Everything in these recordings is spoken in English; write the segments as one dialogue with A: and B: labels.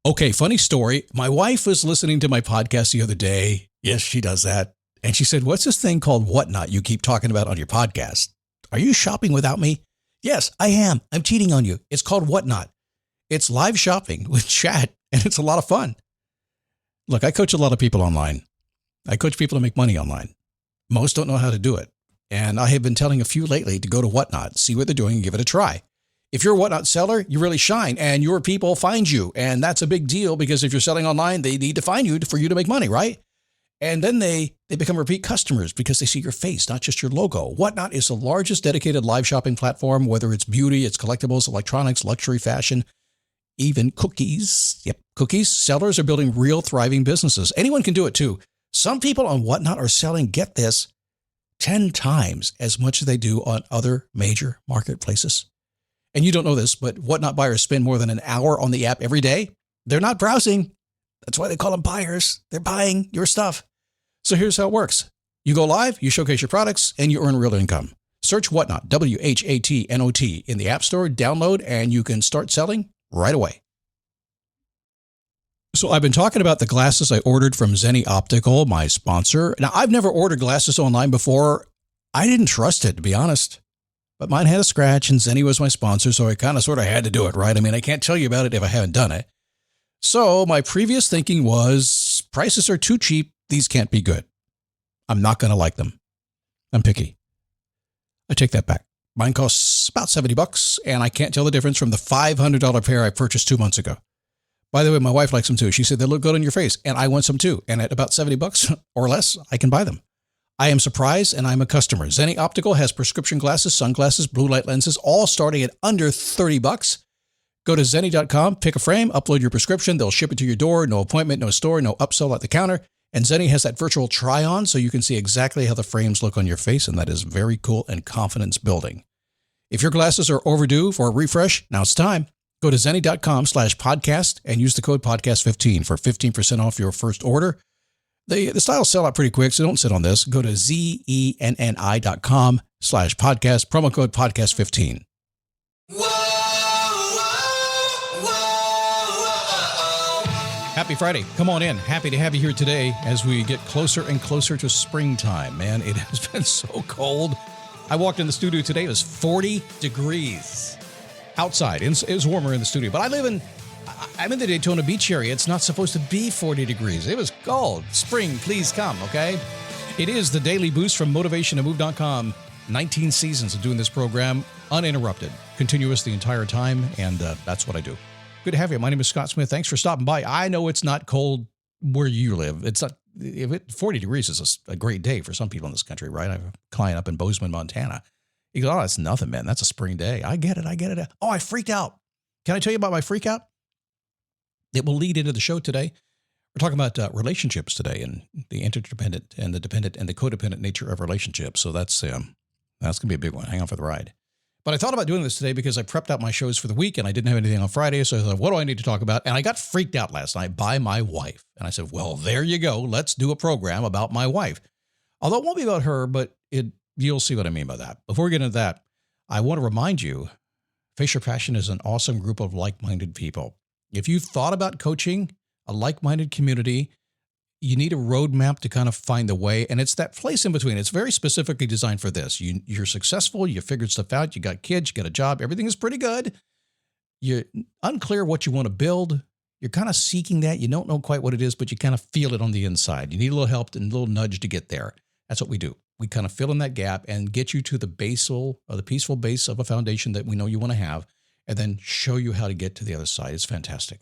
A: Okay, funny story. My wife was listening to my podcast the other day. Yes, she does that. And she said, "What's this thing called Whatnot you keep talking about on your podcast? Are you shopping without me?" Yes, I am. I'm cheating on you. It's called Whatnot. It's live shopping with chat, and it's a lot of fun. Look, I coach a lot of people online. I coach people to make money online. Most don't know how to do it. And I have been telling a few lately to go to Whatnot, see what they're doing, and give it a try. If you're a Whatnot seller, you really shine and your people find you. And that's a big deal because if you're selling online, they need to find you for you to make money, right? And then they become repeat customers because they see your face, not just your logo. Whatnot is the largest dedicated live shopping platform, whether it's beauty, it's collectibles, electronics, luxury fashion, even cookies. Yep, cookies. Sellers are building real thriving businesses. Anyone can do it too. Some people on Whatnot are selling, get this, 10 times as much as they do on other major marketplaces. And you don't know this, but Whatnot buyers spend more than an hour on the app every day. They're not browsing. That's why they call them buyers. They're buying your stuff. So here's how it works. You go live, you showcase your products, and you earn real income. Search Whatnot, Whatnot, in the App Store, download, and you can start selling right away. So I've been talking about the glasses I ordered from Zenni Optical, my sponsor. Now, I've never ordered glasses online before. I didn't trust it, to be honest. But mine had a scratch, and Zenni was my sponsor, so I kind of sort of had to do it, right? I mean, I can't tell you about it if I haven't done it. So my previous thinking was, prices are too cheap. These can't be good. I'm not going to like them. I'm picky. I take that back. Mine costs about $70, and I can't tell the difference from the $500 pair I purchased 2 months ago. By the way, my wife likes them too. She said they look good on your face, and I want some too. And at about $70 or less, I can buy them. I am surprised, and I'm a customer. Zenni Optical has prescription glasses, sunglasses, blue light lenses, all starting at under $30. Go to Zenni.com, pick a frame, upload your prescription. They'll ship it to your door. No appointment, no store, no upsell at the counter. And Zenni has that virtual try-on, so you can see exactly how the frames look on your face, and that is very cool and confidence building. If your glasses are overdue for a refresh, now it's time. Go to Zenni.com/podcast and use the code podcast15 for 15% off your first order. The styles sell out pretty quick, so don't sit on this. Go to Zenni.com/podcast, promo code podcast15. Happy Friday. Come on in. Happy to have you here today as we get closer and closer to springtime. Man, it has been so cold. I walked in the studio today. It was 40 degrees outside. It was warmer in the studio, but I'm in the Daytona Beach area. It's not supposed to be 40 degrees. It was cold. Spring, please come, okay? It is the daily boost from motivationtomove.com. 19 seasons of doing this program, uninterrupted, continuous the entire time, and that's what I do. Good to have you. My name is Scott Smith. Thanks for stopping by. I know it's not cold where you live. It's not. 40 degrees is a great day for some people in this country, right? I have a client up in Bozeman, Montana. He goes, "Oh, that's nothing, man. That's a spring day." I get it. Oh, I freaked out. Can I tell you about my freak out? It will lead into the show today. We're talking about relationships today and the interdependent and the dependent and the codependent nature of relationships. So that's going to be a big one. Hang on for the ride. But I thought about doing this today because I prepped out my shows for the week and I didn't have anything on Friday. So I thought, what do I need to talk about? And I got freaked out last night by my wife. And I said, well, there you go. Let's do a program about my wife. Although it won't be about her, but you'll see what I mean by that. Before we get into that, I want to remind you, Face Your Passion is an awesome group of like-minded people. If you've thought about coaching a like-minded community, you need a roadmap to kind of find the way. And it's that place in between. It's very specifically designed for this. You're successful. You figured stuff out. You got kids. You got a job. Everything is pretty good. You're unclear what you want to build. You're kind of seeking that. You don't know quite what it is, but you kind of feel it on the inside. You need a little help and a little nudge to get there. That's what we do. We kind of fill in that gap and get you to the basal or the peaceful base of a foundation that we know you want to have, and then show you how to get to the other side. It's fantastic.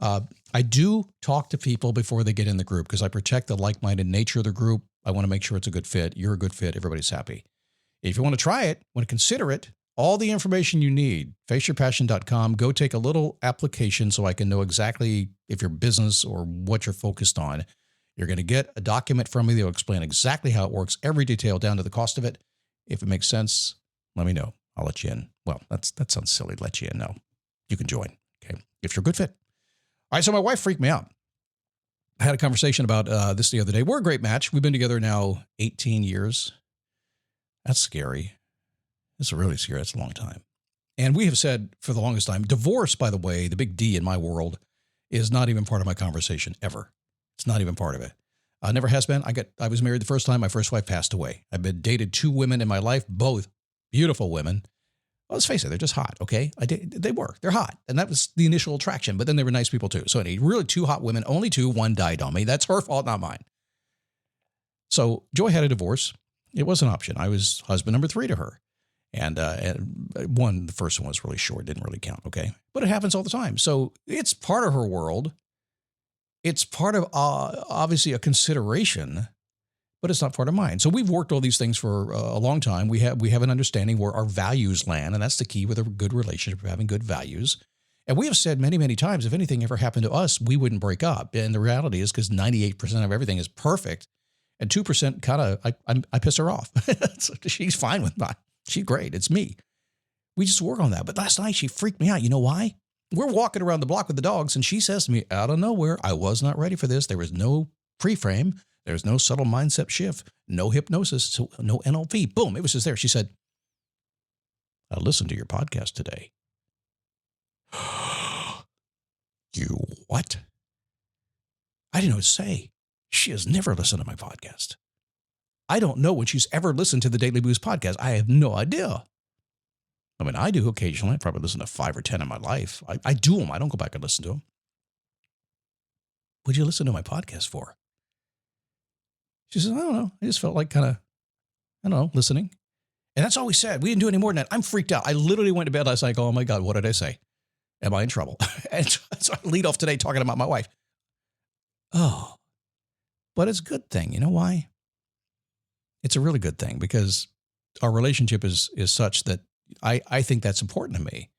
A: I do talk to people before they get in the group because I protect the like-minded nature of the group. I want to make sure it's a good fit. You're a good fit. Everybody's happy. If you want to try it, want to consider it, all the information you need, faceyourpassion.com, go take a little application so I can know exactly if your business or what you're focused on. You're going to get a document from me that will explain exactly how it works, every detail down to the cost of it. If it makes sense, let me know. I'll let you in. Well, that sounds silly. Let you in. No, you can join. Okay. If you're a good fit. All right. So my wife freaked me out. I had a conversation about this the other day. We're a great match. We've been together now 18 years. That's scary. It's really scary. That's a long time. And we have said for the longest time, divorce, by the way, the big D in my world, is not even part of my conversation ever. It's not even part of it. Never has been. I was married the first time. My first wife passed away. I've been dated 2 women in my life, both beautiful women. Well, let's face it, they're just hot, okay? They're hot. And that was the initial attraction, but then they were nice people too. So anyway, really 2 hot women, only 2, one died on me. That's her fault, not mine. So Joy had a divorce. It was an option. I was husband number 3 to her. And the first one was really short, didn't really count, okay? But it happens all the time. So it's part of her world. It's part of, obviously, a consideration, but it's not part of mine. So we've worked all these things for a long time. We have an understanding where our values land, and that's the key with a good relationship, having good values. And we have said many, many times, if anything ever happened to us, we wouldn't break up. And the reality is because 98% of everything is perfect, and 2% kind of, I piss her off. She's fine with that. She's great. It's me. We just work on that. But last night she freaked me out. You know why? We're walking around the block with the dogs, and she says to me, out of nowhere, I was not ready for this. There was no pre-frame. There's no subtle mindset shift, no hypnosis, so no NLP. Boom, it was just there. She said, I listened to your podcast today. You what? I didn't know what to say. She has never listened to my podcast. I don't know when she's ever listened to the Daily Boost podcast. I have no idea. I mean, I do occasionally. I probably listen to 5 or 10 in my life. I do them. I don't go back and listen to them. What'd you listen to my podcast for? She says, I don't know. I just felt like kind of, I don't know, listening. And that's all we said. We didn't do any more than that. I'm freaked out. I literally went to bed last night going, oh my God, what did I say? Am I in trouble? And so I lead off today talking about my wife. Oh, but it's a good thing. You know why? It's a really good thing because our relationship is such that I think that's important to me.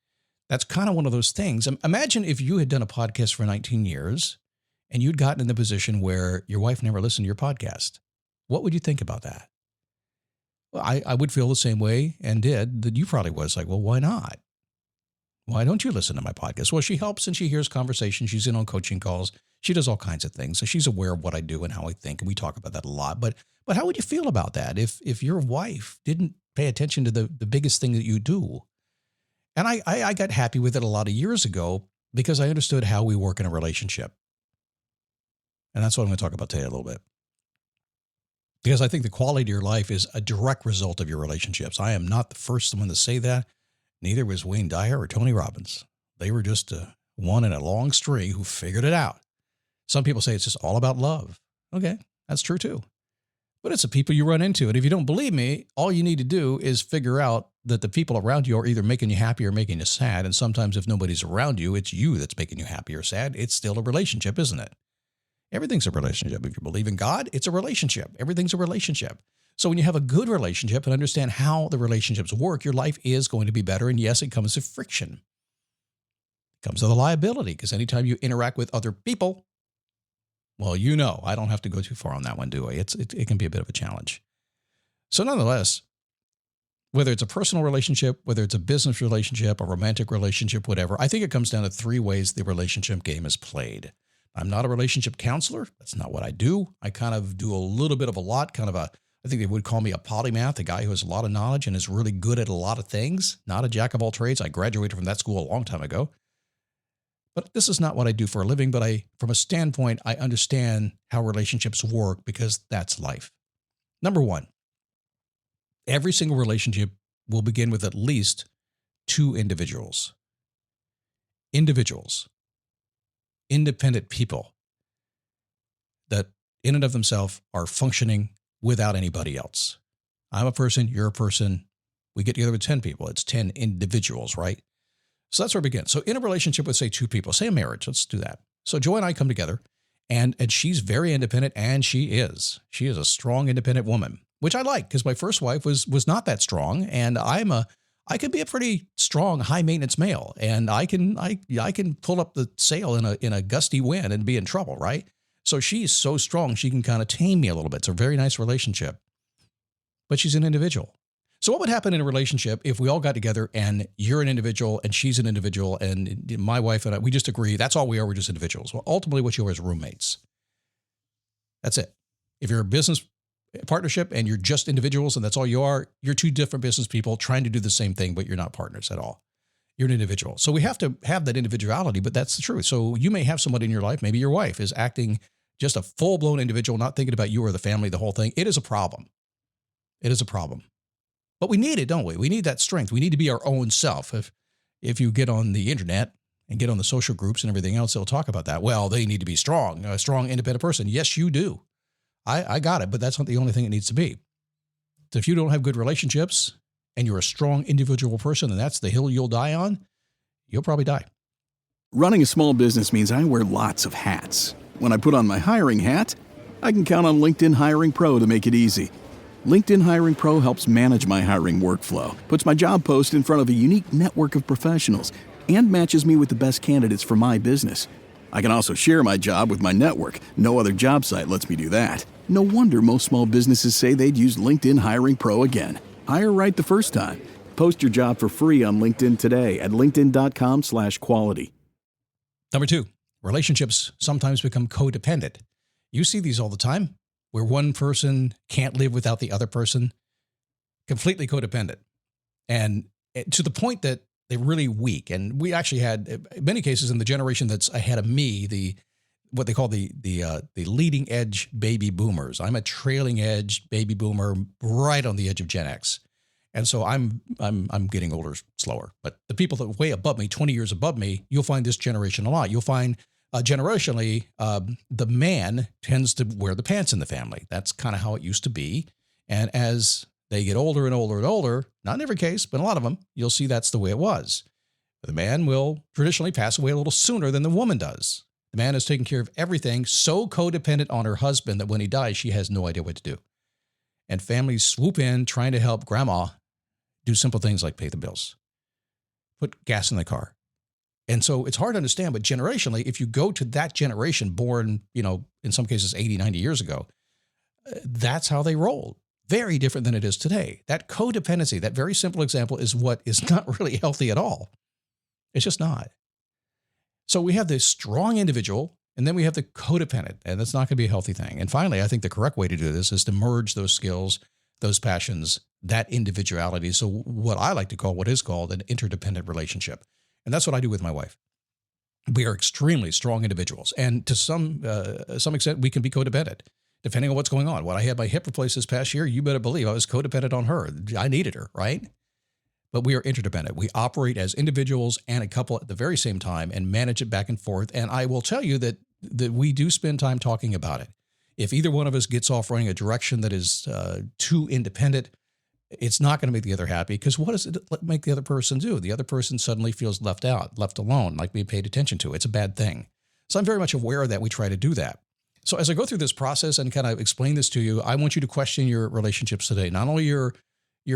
A: That's kind of one of those things. Imagine if you had done a podcast for 19 years and you'd gotten in the position where your wife never listened to your podcast. What would you think about that? Well, I would feel the same way and did that you probably was like, well, why not? Why don't you listen to my podcast? Well, she helps and she hears conversations. She's in on coaching calls. She does all kinds of things. So she's aware of what I do and how I think. And we talk about that a lot. But how would you feel about that if your wife didn't pay attention to the biggest thing that you do? And I got happy with it a lot of years ago because I understood how we work in a relationship. And that's what I'm going to talk about today a little bit. Because I think the quality of your life is a direct result of your relationships. I am not the first one to say that. Neither was Wayne Dyer or Tony Robbins. They were just one in a long string who figured it out. Some people say it's just all about love. Okay, that's true too. But it's the people you run into. And if you don't believe me, all you need to do is figure out that the people around you are either making you happy or making you sad. And sometimes if nobody's around you, it's you that's making you happy or sad. It's still a relationship, isn't it? Everything's a relationship. If you believe in God, it's a relationship. Everything's a relationship. So when you have a good relationship and understand how the relationships work, your life is going to be better. And yes, it comes with friction. It comes with a liability because anytime you interact with other people, well, you know, I don't have to go too far on that one, do I? It can be a bit of a challenge. So nonetheless, whether it's a personal relationship, whether it's a business relationship, a romantic relationship, whatever, I think it comes down to 3 ways the relationship game is played. I'm not a relationship counselor. That's not what I do. I kind of do a little bit of a lot, I think they would call me a polymath, a guy who has a lot of knowledge and is really good at a lot of things, not a jack of all trades. I graduated from that school a long time ago. But this is not what I do for a living, but from a standpoint, I understand how relationships work because that's life. Number 1, every single relationship will begin with at least 2 individuals. Individuals. Independent people that in and of themselves are functioning without anybody else. I'm a person, you're a person. We get together with 10 people. It's 10 individuals, right? So that's where it begins. So in a relationship with, say, 2 people, say a marriage, let's do that. So Joy and I come together and she's very independent and she is a strong, independent woman, which I like because my first wife was not that strong. And I can be a pretty strong, high maintenance male and I can pull up the sail in a gusty wind and be in trouble, right? So she's so strong, she can kind of tame me a little bit. It's a very nice relationship, but she's an individual. So what would happen in a relationship if we all got together and you're an individual and she's an individual and my wife and I, we just agree that's all we are, we're just individuals. Well, ultimately what you are is roommates. That's it. If you're a business partnership and you're just individuals and that's all you are, you're 2 different business people trying to do the same thing, but you're not partners at all. You're an individual. So we have to have that individuality, but that's the truth. So you may have somebody in your life, maybe your wife is acting just a full-blown individual, not thinking about you or the family, the whole thing. It is a problem. It is a problem. But we need it, don't we? We need that strength. We need to be our own self. If you get on the internet and get on the social groups and everything else, they'll talk about that. Well, they need to be strong, a strong, independent person. Yes, you do. I got it, but that's not the only thing it needs to be. So if you don't have good relationships and you're a strong individual person and that's the hill you'll die on, you'll probably die.
B: Running a small business means I wear lots of hats. When I put on my hiring hat, I can count on LinkedIn Hiring Pro to make it easy. LinkedIn Hiring Pro helps manage my hiring workflow, puts my job post in front of a unique network of professionals, and matches me with the best candidates for my business. I can also share my job with my network. No other job site lets me do that. No wonder most small businesses say they'd use LinkedIn Hiring Pro again. Hire right the first time. Post your job for free on LinkedIn today at linkedin.com/quality.
A: Number 2, relationships sometimes become codependent. You see these all the time, where one person can't live without the other person, completely codependent. And to the point that they're really weak. And we actually had, in many cases in the generation that's ahead of me, what they call the leading edge baby boomers. I'm a trailing edge baby boomer right on the edge of Gen X. And so I'm getting older slower. But the people that are way above me, 20 years above me, you'll find this generation a lot. You'll find generationally, the man tends to wear the pants in the family. That's kind of how it used to be. And as they get older and older and older, not in every case, but in a lot of them, you'll see that's the way it was. The man will traditionally pass away a little sooner than the woman does. The man is taking care of everything, so codependent on her husband that when he dies, she has no idea what to do. And families swoop in trying to help grandma do simple things like pay the bills, put gas in the car. And so it's hard to understand, but generationally, if you go to that generation born, in some cases 80, 90 years ago, that's how they rolled. Very different than it is today. That codependency, that very simple example, is what is not really healthy at all. It's just not. So we have this strong individual, and then we have the codependent, and that's not going to be a healthy thing. And finally, I think the correct way to do this is to merge those skills, those passions, that individuality. So what I like to call what is called an interdependent relationship. And that's what I do with my wife. We are extremely strong individuals. And to some extent, we can be codependent, depending on what's going on. When I had my hip replaced this past year, you better believe I was codependent on her. I needed her, right? But we are interdependent. We operate as individuals and a couple at the very same time and manage it back and forth. And I will tell you that we do spend time talking about it. If either one of us gets off running a direction that is too independent, it's not going to make the other happy, because what does it make the other person do? The other person suddenly feels left out, left alone, like being paid attention to. It's a bad thing. So I'm very much aware of that. We try to do that. So as I go through this process and kind of explain this to you, I want you to question your relationships today. Not only your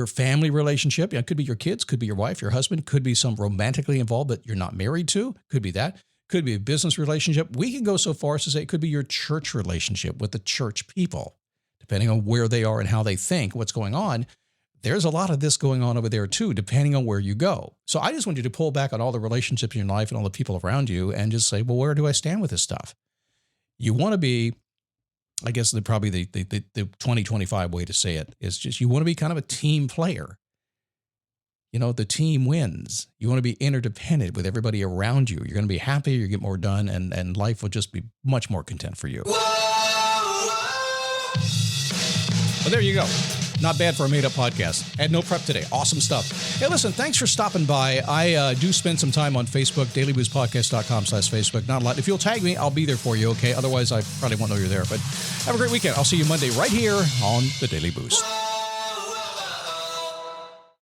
A: family relationship, it could be your kids, could be your wife, your husband, could be some romantically involved that you're not married to, could be that, could be a business relationship. We can go so far as to say it could be your church relationship with the church people, depending on where they are and how they think, what's going on. There's a lot of this going on over there too, depending on where you go. So I just want you to pull back on all the relationships in your life and all the people around you and just say, well, where do I stand with this stuff? You want to be, I guess probably the 2025 way to say it is just, you want to be kind of a team player. The team wins. You want to be interdependent with everybody around you. You're going to be happy, you get more done, and life will just be much more content for you. Well, there you go. Not bad for a made-up podcast. Had no prep today. Awesome stuff. Hey, listen, thanks for stopping by. I do spend some time on Facebook, dailyboostpodcast.com/Facebook. Not a lot. If you'll tag me, I'll be there for you, okay? Otherwise, I probably won't know you're there. But have a great weekend. I'll see you Monday right here on the Daily Boost.